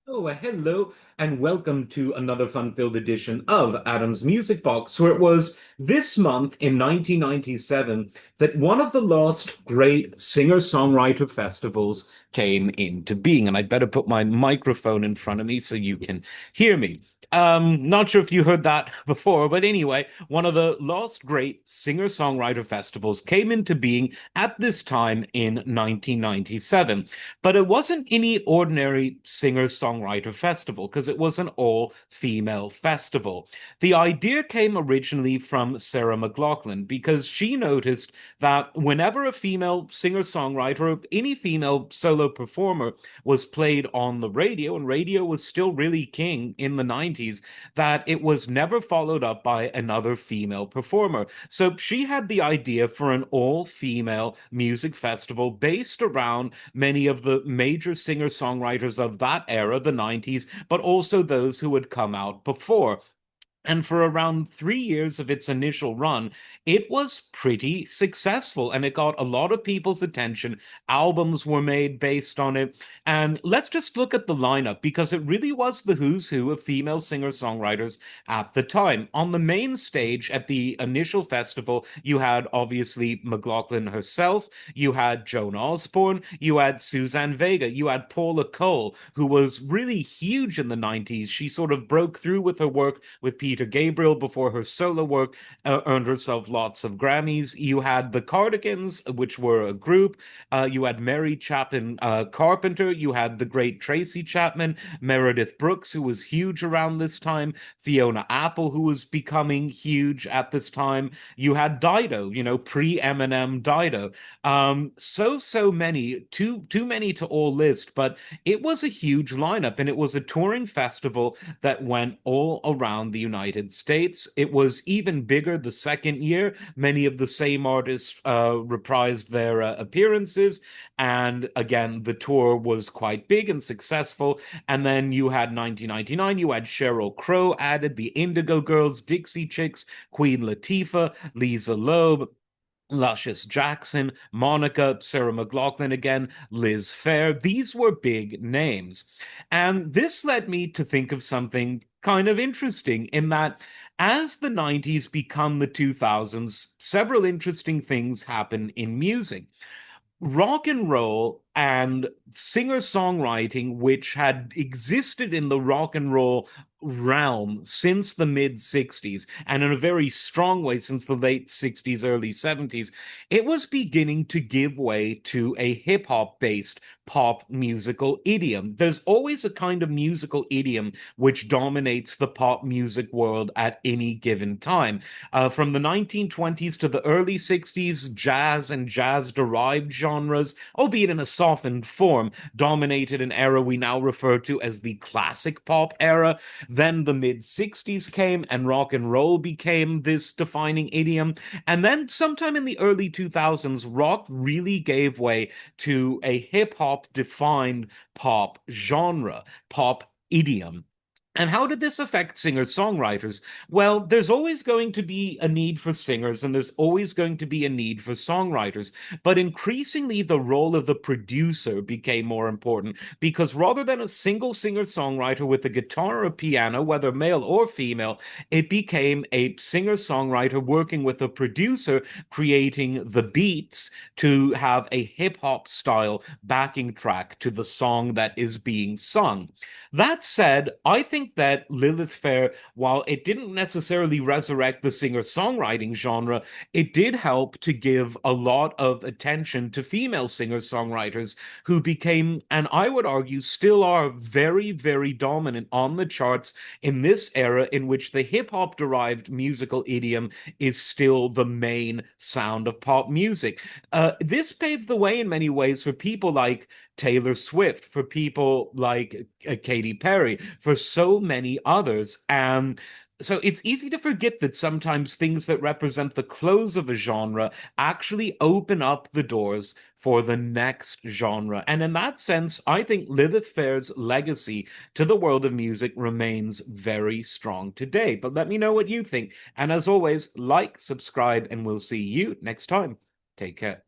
Hello, and welcome to another fun-filled edition of Adam's Music Box, where it was this month in 1997 that one of the last great singer-songwriter festivals came into being. And I'd better put my microphone in front of me so you can hear me. Not sure if you heard that before, but anyway, one of the last great singer-songwriter festivals came into being at this time in 1997. But it wasn't any ordinary singer-songwriter festival because it was an all-female festival. The idea came originally from Sarah McLachlan because she noticed that whenever a female singer-songwriter or any female solo performer was played on the radio, and radio was still really king in the 90s, that it was never followed up by another female performer. So she had the idea for an all-female music festival based around many of the major singer-songwriters of that era, the 90s, but also those who had come out before. And for around 3 years of its initial run, it was pretty successful and it got a lot of people's attention. Albums were made based on it. And let's just look at the lineup because it really was the who's who of female singer songwriters at the time. On the main stage at the initial festival, you had obviously McLachlan herself, you had Joan Osborne, you had Suzanne Vega, you had Paula Cole, who was really huge in the 90s. She sort of broke through with her work with Peter Gabriel before her solo work earned herself lots of Grammys. You had the Cardigans, which were a group. You had Mary Chapin Carpenter. You had the great Tracy Chapman, Meredith Brooks, who was huge around this time, Fiona Apple, who was becoming huge at this time. You had Dido, pre-Eminem Dido. So many, too many to all list, but it was a huge lineup and it was a touring festival that went all around the United States. It was even bigger the second year. Many of the same artists reprised their appearances. And again, the tour was quite big and successful. And then you had 1999, you had Sheryl Crow added, the Indigo Girls, Dixie Chicks, Queen Latifah, Lisa Loeb. Luscious Jackson, Monica, Sarah McLachlan again, Liz Phair. These were big names. And this led me to think of something kind of interesting in that as the 90s become the 2000s, several interesting things happen in music. Rock and roll and singer songwriting, which had existed in the rock and roll realm since the mid 60s and in a very strong way since the late 60s, early 70s, it was beginning to give way to a hip hop based pop musical idiom. There's always a kind of musical idiom which dominates the pop music world at any given time. From the 1920s to the early 60s, jazz and jazz derived genres, albeit in a softened form, dominated an era we now refer to as the classic pop era. Then the mid 60s came and rock and roll became this defining idiom. And then sometime in the early 2000s, rock really gave way to a hip hop defined pop genre, pop idiom. And how did this affect singer-songwriters? Well, there's always going to be a need for singers and there's always going to be a need for songwriters. But increasingly, the role of the producer became more important because rather than a single singer-songwriter with a guitar or a piano, whether male or female, it became a singer-songwriter working with a producer creating the beats to have a hip-hop style backing track to the song that is being sung. That said, I think that Lilith Fair, while it didn't necessarily resurrect the singer-songwriting genre, it did help to give a lot of attention to female singer-songwriters who became, and I would argue still are, very, very dominant on the charts in this era in which the hip-hop derived musical idiom is still the main sound of pop music. This paved the way in many ways for people like Taylor Swift, for people like Katy Perry, for so many others. And so it's easy to forget that sometimes things that represent the close of a genre actually open up the doors for the next genre. And in that sense, I think Lilith Fair's legacy to the world of music remains very strong today. But let me know what you think. And as always, like, subscribe, and we'll see you next time. Take care.